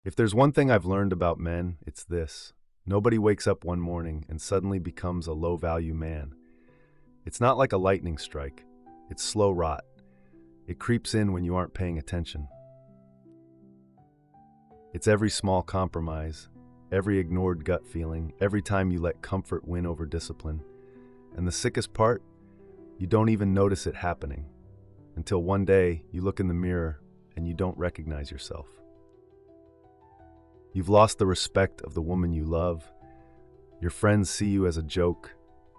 If there's one thing I've learned about men, it's this. Nobody wakes up one morning and suddenly becomes a low-value man. It's not like a lightning strike. It's slow rot. It creeps in when you aren't paying attention. It's every small compromise, every ignored gut feeling, every time you let comfort win over discipline. And the sickest part? You don't even notice it happening. Until one day, you look in the mirror and you don't recognize yourself. You've lost the respect of the woman you love. Your friends see you as a joke,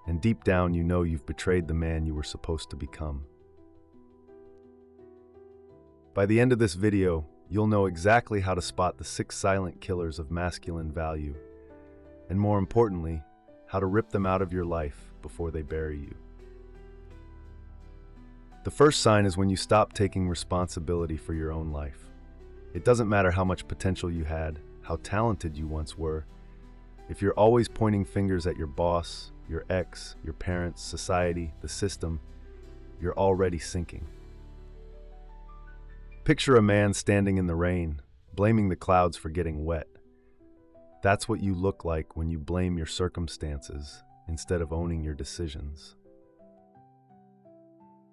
and deep down you know you've betrayed the man you were supposed to become. By the end of this video, you'll know exactly how to spot the 6 silent killers of masculine value, and more importantly, how to rip them out of your life before they bury you. The first sign is when you stop taking responsibility for your own life. It doesn't matter how much potential you had, how talented you once were. If you're always pointing fingers at your boss, your ex, your parents, society, the system, you're already sinking. Picture a man standing in the rain, blaming the clouds for getting wet. That's what you look like when you blame your circumstances instead of owning your decisions.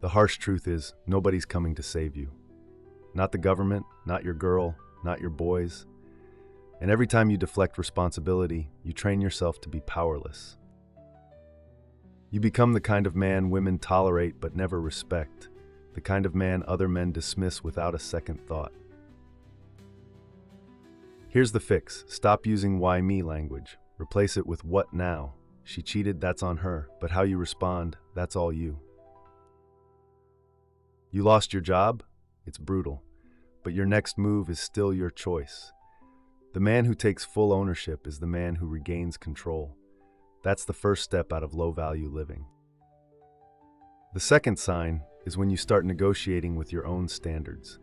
The harsh truth is, nobody's coming to save you. Not the government, not your girl, not your boys. And every time you deflect responsibility, you train yourself to be powerless. You become the kind of man women tolerate but never respect, the kind of man other men dismiss without a second thought. Here's the fix. Stop using why me language. Replace it with what now. She cheated, that's on her, but how you respond, that's all you. You lost your job? It's brutal, but your next move is still your choice. The man who takes full ownership is the man who regains control. That's the first step out of low-value living. The second sign is when you start negotiating with your own standards.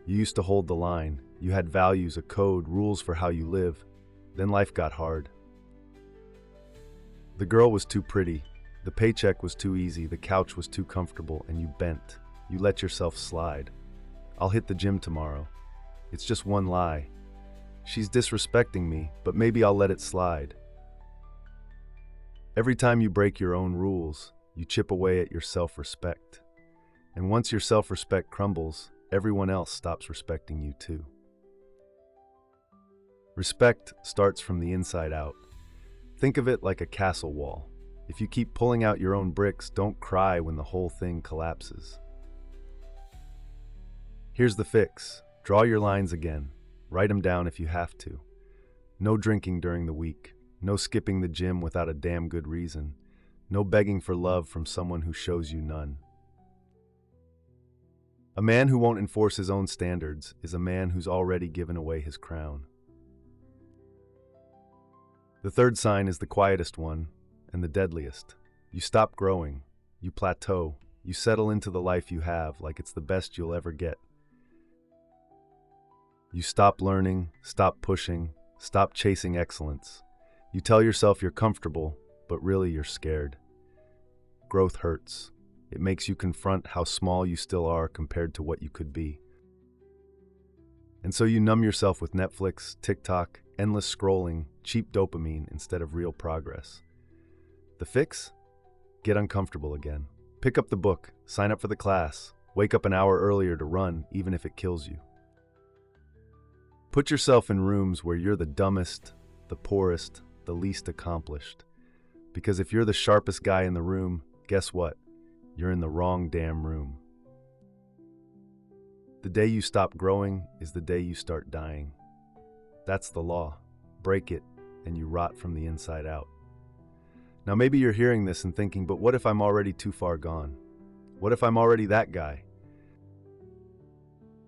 You used to hold the line. You had values, a code, rules for how you live. Then life got hard. The girl was too pretty. The paycheck was too easy. The couch was too comfortable, and you bent. You let yourself slide. I'll hit the gym tomorrow. It's just one lie. She's disrespecting me, but maybe I'll let it slide. Every time you break your own rules, you chip away at your self-respect. And once your self-respect crumbles, everyone else stops respecting you too. Respect starts from the inside out. Think of it like a castle wall. If you keep pulling out your own bricks, don't cry when the whole thing collapses. Here's the fix. Draw your lines again. Write them down if you have to. No drinking during the week. No skipping the gym without a damn good reason. No begging for love from someone who shows you none. A man who won't enforce his own standards is a man who's already given away his crown. The third sign is the quietest one and the deadliest. You stop growing. You plateau. You settle into the life you have like it's the best you'll ever get. You stop learning, stop pushing, stop chasing excellence. You tell yourself you're comfortable, but really you're scared. Growth hurts. It makes you confront how small you still are compared to what you could be. And so you numb yourself with Netflix, TikTok, endless scrolling, cheap dopamine instead of real progress. The fix? Get uncomfortable again. Pick up the book, sign up for the class, wake up an hour earlier to run, even if it kills you. Put yourself in rooms where you're the dumbest, the poorest, the least accomplished. Because if you're the sharpest guy in the room, guess what? You're in the wrong damn room. The day you stop growing is the day you start dying. That's the law. Break it, and you rot from the inside out. Now maybe you're hearing this and thinking, but what if I'm already too far gone? What if I'm already that guy?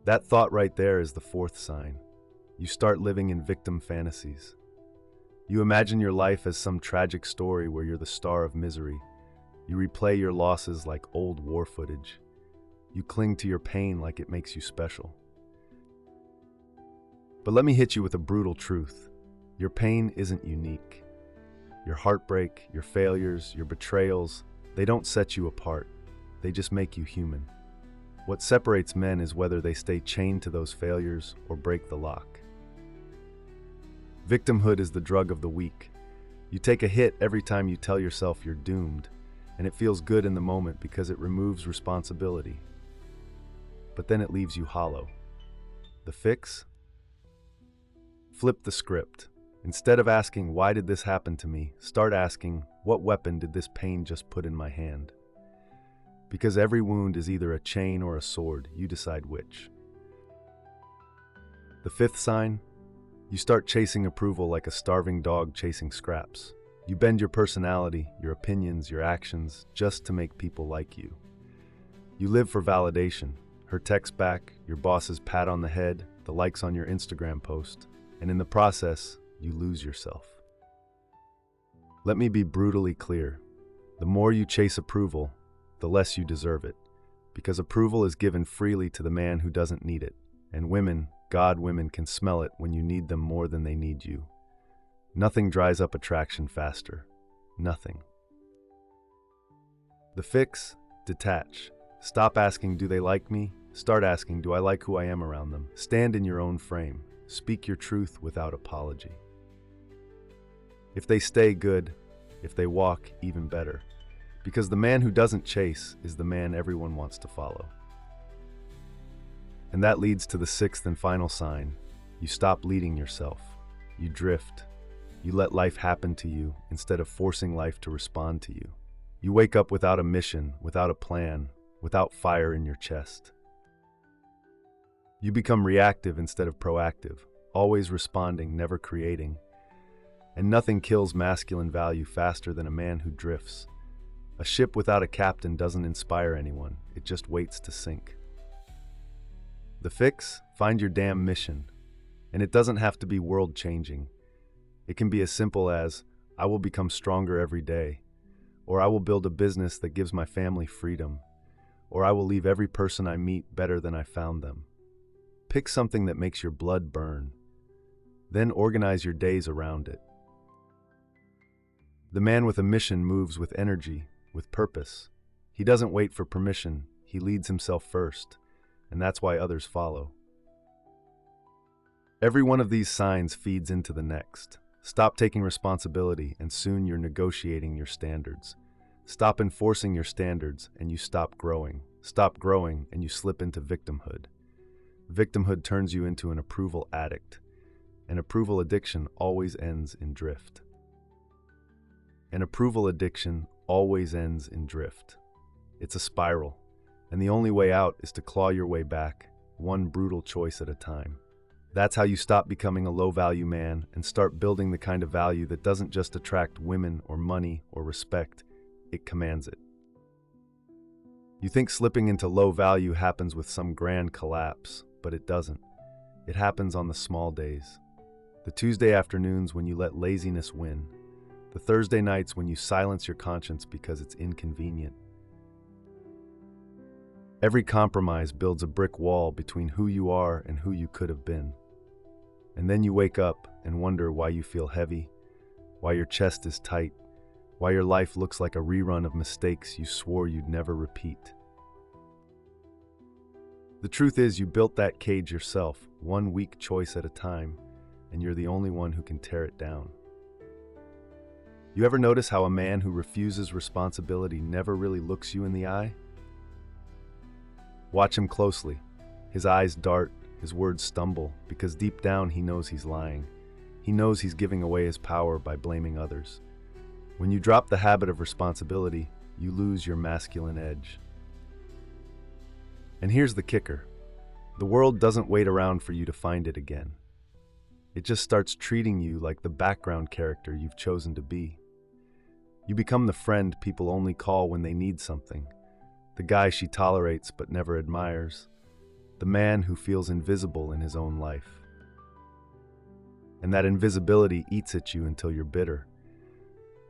That thought right there is the fourth sign. You start living in victim fantasies. You imagine your life as some tragic story where you're the star of misery. You replay your losses like old war footage. You cling to your pain like it makes you special. But let me hit you with a brutal truth. Your pain isn't unique. Your heartbreak, your failures, your betrayals, they don't set you apart. They just make you human. What separates men is whether they stay chained to those failures or break the lock. Victimhood is the drug of the weak. You take a hit every time you tell yourself you're doomed, and it feels good in the moment because it removes responsibility. But then it leaves you hollow. The fix? Flip the script. Instead of asking, why did this happen to me, start asking, what weapon did this pain just put in my hand? Because every wound is either a chain or a sword, you decide which. The fifth sign? You start chasing approval like a starving dog chasing scraps. You bend your personality, your opinions, your actions, just to make people like you. You live for validation. Her text back, your boss's pat on the head, the likes on your Instagram post, and in the process, you lose yourself. Let me be brutally clear. The more you chase approval, the less you deserve it, because approval is given freely to the man who doesn't need it, and women, women can smell it when you need them more than they need you. Nothing dries up attraction faster. Nothing. The fix? Detach. Stop asking, do they like me? Start asking, do I like who I am around them? Stand in your own frame. Speak your truth without apology. If they stay, good. If they walk, even better. Because the man who doesn't chase is the man everyone wants to follow. And that leads to the sixth and final sign. You stop leading yourself. You drift. You let life happen to you instead of forcing life to respond to you. You wake up without a mission, without a plan, without fire in your chest. You become reactive instead of proactive, always responding, never creating. And nothing kills masculine value faster than a man who drifts. A ship without a captain doesn't inspire anyone, it just waits to sink. The fix? Find your damn mission. And it doesn't have to be world-changing. It can be as simple as, I will become stronger every day, or I will build a business that gives my family freedom, or I will leave every person I meet better than I found them. Pick something that makes your blood burn. Then organize your days around it. The man with a mission moves with energy, with purpose. He doesn't wait for permission, he leads himself first, and that's why others follow. Every one of these signs feeds into the next. Stop taking responsibility, and soon you're negotiating your standards. Stop enforcing your standards, and you stop growing. Stop growing, and you slip into victimhood. Victimhood turns you into an approval addict. An approval addiction always ends in drift. An approval addiction always ends in drift. It's a spiral, and the only way out is to claw your way back, one brutal choice at a time. That's how you stop becoming a low-value man and start building the kind of value that doesn't just attract women or money or respect, it commands it. You think slipping into low value happens with some grand collapse, but it doesn't. It happens on the small days. The Tuesday afternoons when you let laziness win. The Thursday nights when you silence your conscience because it's inconvenient. Every compromise builds a brick wall between who you are and who you could have been. And then you wake up and wonder why you feel heavy, why your chest is tight, why your life looks like a rerun of mistakes you swore you'd never repeat. The truth is, you built that cage yourself, one weak choice at a time, and you're the only one who can tear it down. You ever notice how a man who refuses responsibility never really looks you in the eye? Watch him closely. His eyes dart, his words stumble, because deep down he knows he's lying. He knows he's giving away his power by blaming others. When you drop the habit of responsibility, you lose your masculine edge. And here's the kicker. The world doesn't wait around for you to find it again. It just starts treating you like the background character you've chosen to be. You become the friend people only call when they need something, the guy she tolerates but never admires, the man who feels invisible in his own life. And that invisibility eats at you until you're bitter.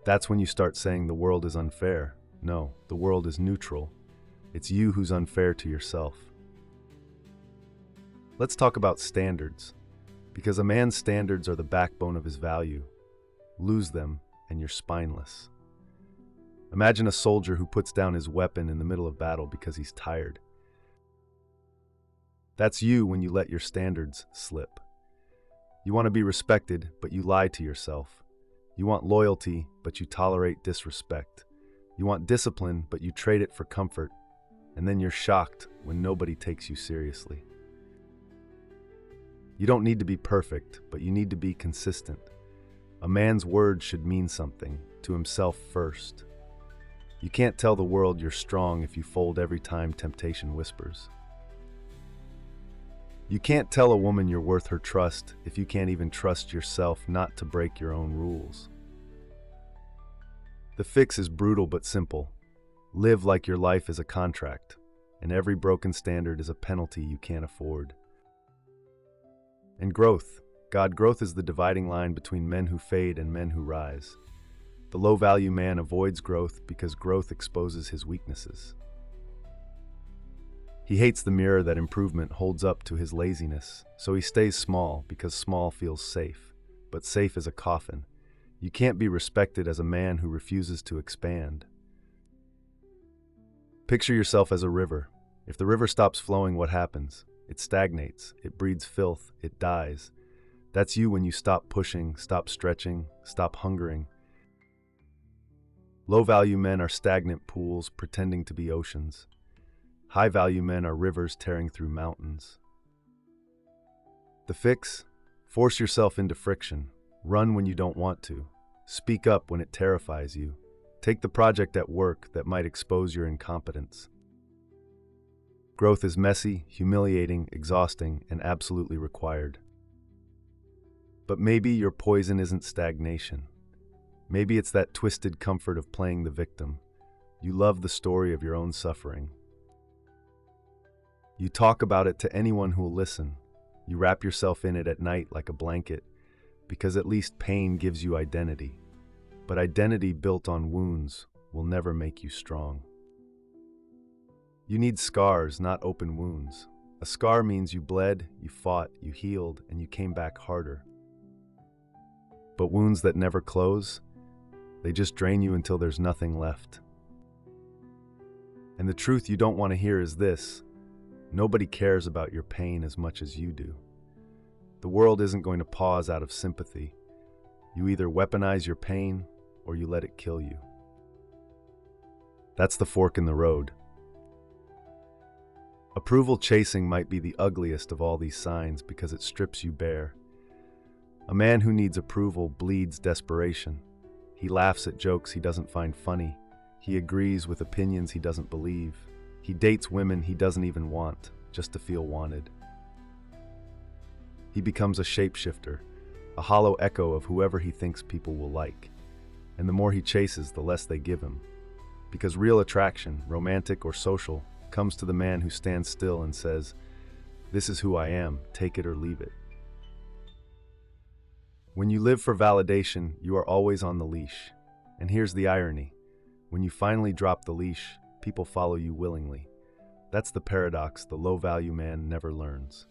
That's when you start saying the world is unfair. No, the world is neutral. It's you who's unfair to yourself. Let's talk about standards, because a man's standards are the backbone of his value. Lose them, and you're spineless. Imagine a soldier who puts down his weapon in the middle of battle because he's tired. That's you when you let your standards slip. You want to be respected, but you lie to yourself. You want loyalty, but you tolerate disrespect. You want discipline, but you trade it for comfort. And then you're shocked when nobody takes you seriously. You don't need to be perfect, but you need to be consistent. A man's word should mean something, to himself first. You can't tell the world you're strong if you fold every time temptation whispers. You can't tell a woman you're worth her trust if you can't even trust yourself not to break your own rules. The fix is brutal but simple. Live like your life is a contract, and every broken standard is a penalty you can't afford. And growth. Growth is the dividing line between men who fade and men who rise. The low-value man avoids growth because growth exposes his weaknesses. He hates the mirror that improvement holds up to his laziness, so he stays small because small feels safe. But safe is a coffin. You can't be respected as a man who refuses to expand. Picture yourself as a river. If the river stops flowing, what happens? It stagnates, it breeds filth, it dies. That's you when you stop pushing, stop stretching, stop hungering. Low-value men are stagnant pools pretending to be oceans. High-value men are rivers tearing through mountains. The fix? Force yourself into friction. Run when you don't want to. Speak up when it terrifies you. Take the project at work that might expose your incompetence. Growth is messy, humiliating, exhausting, and absolutely required. But maybe your poison isn't stagnation. Maybe it's that twisted comfort of playing the victim. You love the story of your own suffering. You talk about it to anyone who will listen. You wrap yourself in it at night like a blanket, because at least pain gives you identity. But identity built on wounds will never make you strong. You need scars, not open wounds. A scar means you bled, you fought, you healed, and you came back harder. But wounds that never close, they just drain you until there's nothing left. And the truth you don't want to hear is this: nobody cares about your pain as much as you do. The world isn't going to pause out of sympathy. You either weaponize your pain or you let it kill you. That's the fork in the road. Approval chasing might be the ugliest of all these signs because it strips you bare. A man who needs approval bleeds desperation. He laughs at jokes he doesn't find funny. He agrees with opinions he doesn't believe. He dates women he doesn't even want, just to feel wanted. He becomes a shapeshifter, a hollow echo of whoever he thinks people will like. And the more he chases, the less they give him. Because real attraction, romantic or social, comes to the man who stands still and says, "This is who I am, take it or leave it." When you live for validation, you are always on the leash. And here's the irony. When you finally drop the leash, people follow you willingly. That's the paradox the low-value man never learns.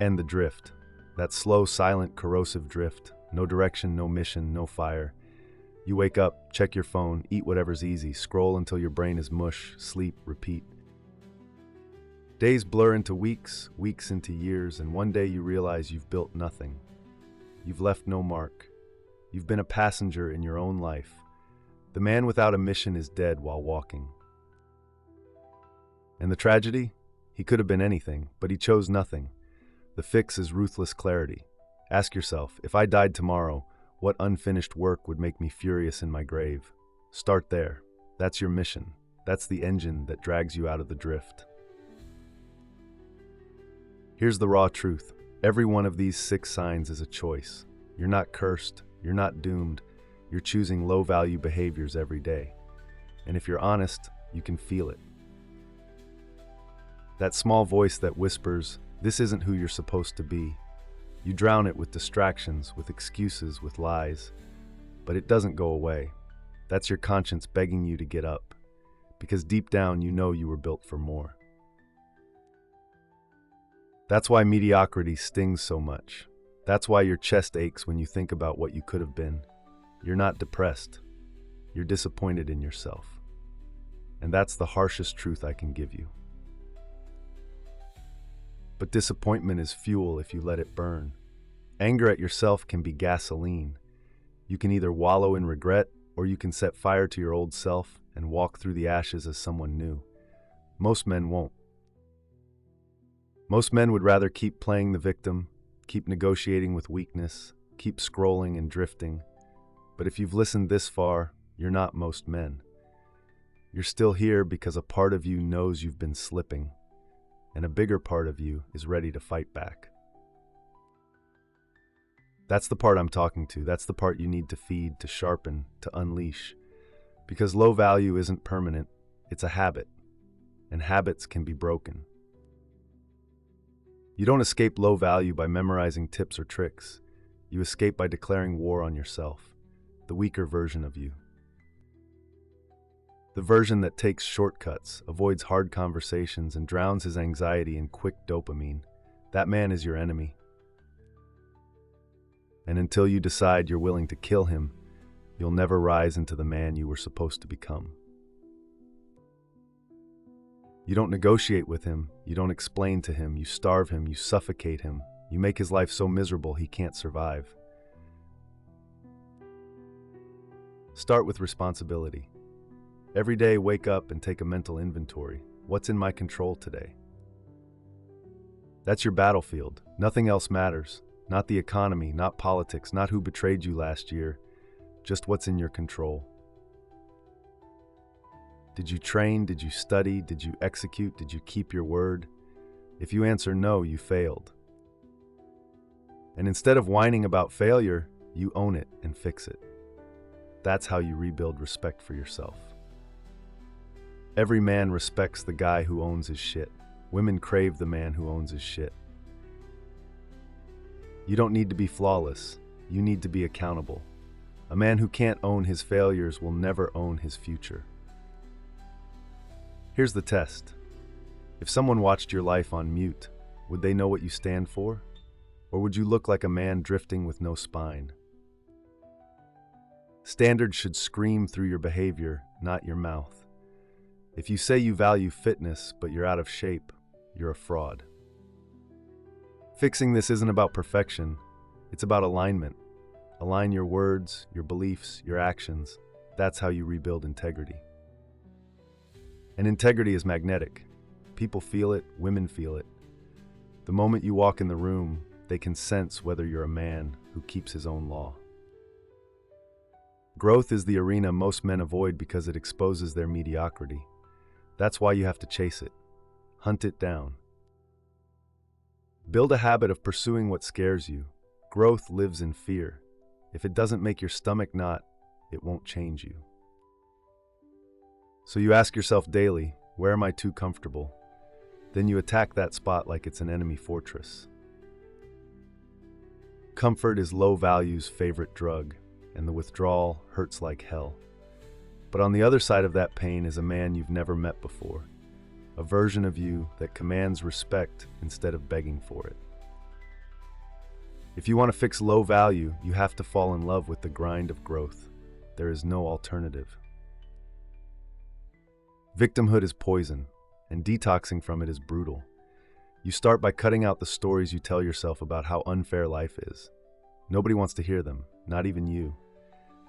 And the drift. That slow, silent, corrosive drift. No direction, no mission, no fire. You wake up, check your phone, eat whatever's easy, scroll until your brain is mush, sleep, repeat. Days blur into weeks, weeks into years, and one day you realize you've built nothing. You've left no mark. You've been a passenger in your own life. The man without a mission is dead while walking. And the tragedy? He could have been anything, but he chose nothing. The fix is ruthless clarity. Ask yourself, if I died tomorrow, what unfinished work would make me furious in my grave? Start there. That's your mission. That's the engine that drags you out of the drift. Here's the raw truth. Every one of these 6 signs is a choice. You're not cursed. You're not doomed. You're choosing low-value behaviors every day. And if you're honest, you can feel it. That small voice that whispers, "This isn't who you're supposed to be." You drown it with distractions, with excuses, with lies. But it doesn't go away. That's your conscience begging you to get up. Because deep down you know you were built for more. That's why mediocrity stings so much. That's why your chest aches when you think about what you could have been. You're not depressed. You're disappointed in yourself. And that's the harshest truth I can give you. But disappointment is fuel if you let it burn. Anger at yourself can be gasoline. You can either wallow in regret or you can set fire to your old self and walk through the ashes as someone new. Most men won't. Most men would rather keep playing the victim, keep negotiating with weakness, keep scrolling and drifting. But if you've listened this far, you're not most men. You're still here because a part of you knows you've been slipping, and a bigger part of you is ready to fight back. That's the part I'm talking to. That's the part you need to feed, to sharpen, to unleash. Because low value isn't permanent, it's a habit, and habits can be broken. You don't escape low value by memorizing tips or tricks. You escape by declaring war on yourself, the weaker version of you. The version that takes shortcuts, avoids hard conversations, and drowns his anxiety in quick dopamine. That man is your enemy. And until you decide you're willing to kill him, you'll never rise into the man you were supposed to become. You don't negotiate with him, you don't explain to him, you starve him, you suffocate him, you make his life so miserable he can't survive. Start with responsibility. Every day, wake up and take a mental inventory. What's in my control today? That's your battlefield. Nothing else matters. Not the economy, not politics, not who betrayed you last year, just what's in your control. Did you train? Did you study? Did you execute? Did you keep your word? If you answer no, you failed. And instead of whining about failure, you own it and fix it. That's how you rebuild respect for yourself. Every man respects the guy who owns his shit. Women crave the man who owns his shit. You don't need to be flawless. You need to be accountable. A man who can't own his failures will never own his future. Here's the test. If someone watched your life on mute, would they know what you stand for? Or would you look like a man drifting with no spine? Standards should scream through your behavior, not your mouth. If you say you value fitness, but you're out of shape, you're a fraud. Fixing this isn't about perfection, it's about alignment. Align your words, your beliefs, your actions. That's how you rebuild integrity. And integrity is magnetic. People feel it, women feel it. The moment you walk in the room, they can sense whether you're a man who keeps his own law. Growth is the arena most men avoid because it exposes their mediocrity. That's why you have to chase it. Hunt it down. Build a habit of pursuing what scares you. Growth lives in fear. If it doesn't make your stomach knot, it won't change you. So you ask yourself daily, where am I too comfortable? Then you attack that spot like it's an enemy fortress. Comfort is low value's favorite drug, and the withdrawal hurts like hell. But on the other side of that pain is a man you've never met before. A version of you that commands respect instead of begging for it. If you want to fix low value, you have to fall in love with the grind of growth. There is no alternative. Victimhood is poison, and detoxing from it is brutal. You start by cutting out the stories you tell yourself about how unfair life is. Nobody wants to hear them, not even you.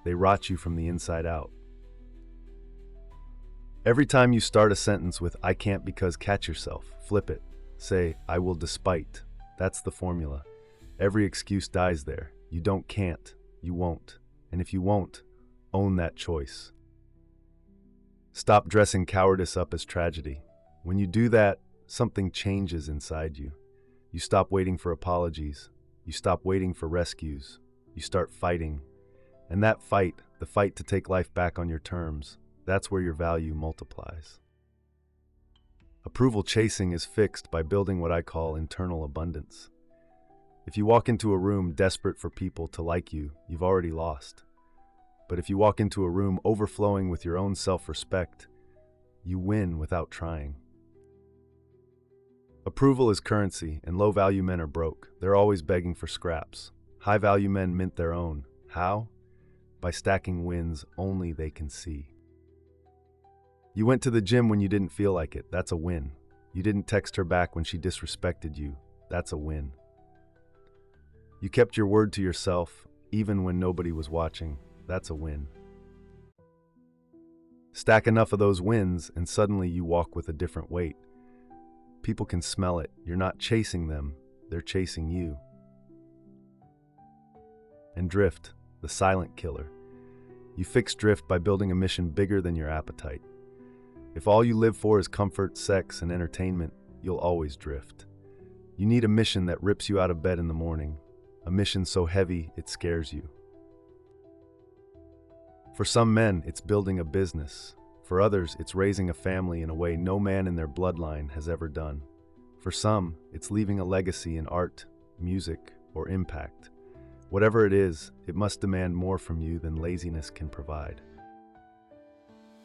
They rot you from the inside out. Every time you start a sentence with "I can't because," catch yourself, flip it. Say, "I will despite." That's the formula. Every excuse dies there. You don't can't, you won't. And if you won't, own that choice. Stop dressing cowardice up as tragedy. When you do that, something changes inside you. You stop waiting for apologies. You stop waiting for rescues. You start fighting. And that fight, the fight to take life back on your terms, that's where your value multiplies. Approval chasing is fixed by building what I call internal abundance. If you walk into a room desperate for people to like you, you've already lost. But if you walk into a room overflowing with your own self-respect, you win without trying. Approval is currency, and low-value men are broke. They're always begging for scraps. High-value men mint their own. How? By stacking wins only they can see. You went to the gym when you didn't feel like it. That's a win. You didn't text her back when she disrespected you. That's a win. You kept your word to yourself, even when nobody was watching. That's a win. Stack enough of those wins, and suddenly you walk with a different weight. People can smell it. You're not chasing them, they're chasing you. And drift, the silent killer. You fix drift by building a mission bigger than your appetite. If all you live for is comfort, sex, and entertainment, you'll always drift. You need a mission that rips you out of bed in the morning, a mission so heavy it scares you. For some men, it's building a business. For others, it's raising a family in a way no man in their bloodline has ever done. For some, it's leaving a legacy in art, music, or impact. Whatever it is, it must demand more from you than laziness can provide.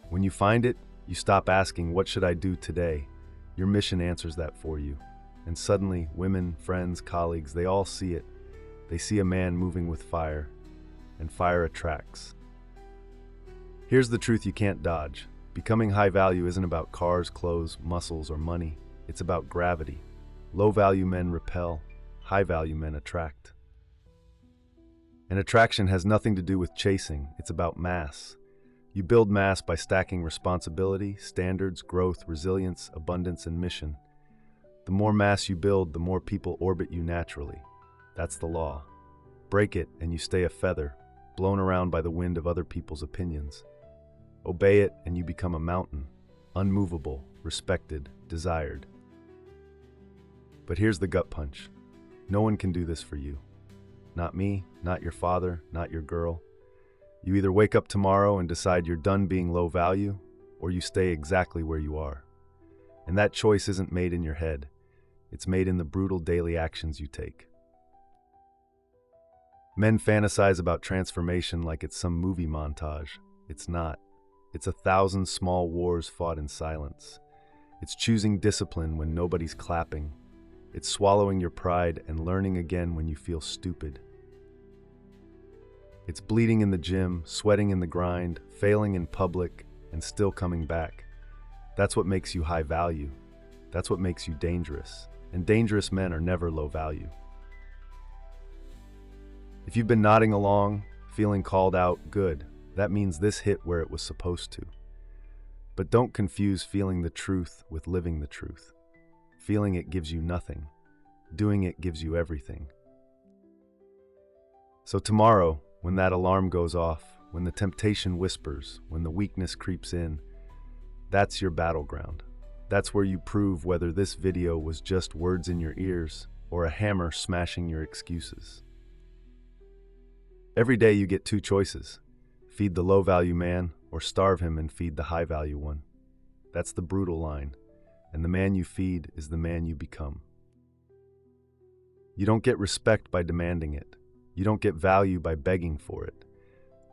When you find it, you stop asking, "What should I do today?" Your mission answers that for you. And suddenly, women, friends, colleagues, they all see it. They see a man moving with fire, and fire attracts. Here's the truth you can't dodge. Becoming high value isn't about cars, clothes, muscles, or money. It's about gravity. Low value men repel, high value men attract. And attraction has nothing to do with chasing, it's about mass. You build mass by stacking responsibility, standards, growth, resilience, abundance, and mission. The more mass you build, the more people orbit you naturally. That's the law. Break it and you stay a feather, blown around by the wind of other people's opinions. Obey it and you become a mountain, unmovable, respected, desired. But here's the gut punch. No one can do this for you. Not me, not your father, not your girl. You either wake up tomorrow and decide you're done being low value, or you stay exactly where you are. And that choice isn't made in your head. It's made in the brutal daily actions you take. Men fantasize about transformation like it's some movie montage. It's not. It's 1,000 small wars fought in silence. It's choosing discipline when nobody's clapping. It's swallowing your pride and learning again when you feel stupid. It's bleeding in the gym, sweating in the grind, failing in public, and still coming back. That's what makes you high value. That's what makes you dangerous. And dangerous men are never low value. If you've been nodding along, feeling called out, good. That means this hit where it was supposed to. But don't confuse feeling the truth with living the truth. Feeling it gives you nothing. Doing it gives you everything. So tomorrow, when that alarm goes off, when the temptation whispers, when the weakness creeps in, that's your battleground. That's where you prove whether this video was just words in your ears or a hammer smashing your excuses. Every day you get two choices. Feed the low-value man or starve him and feed the high-value one. That's the brutal line. And the man you feed is the man you become. You don't get respect by demanding it. You don't get value by begging for it.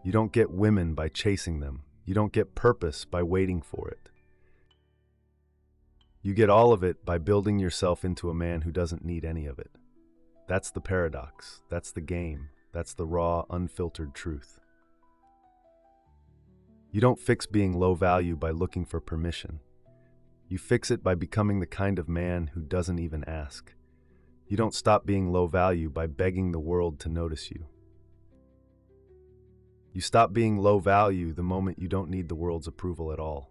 You don't get women by chasing them. You don't get purpose by waiting for it. You get all of it by building yourself into a man who doesn't need any of it. That's the paradox. That's the game. That's the raw, unfiltered truth. You don't fix being low value by looking for permission. You fix it by becoming the kind of man who doesn't even ask. You don't stop being low value by begging the world to notice you. You stop being low value the moment you don't need the world's approval at all.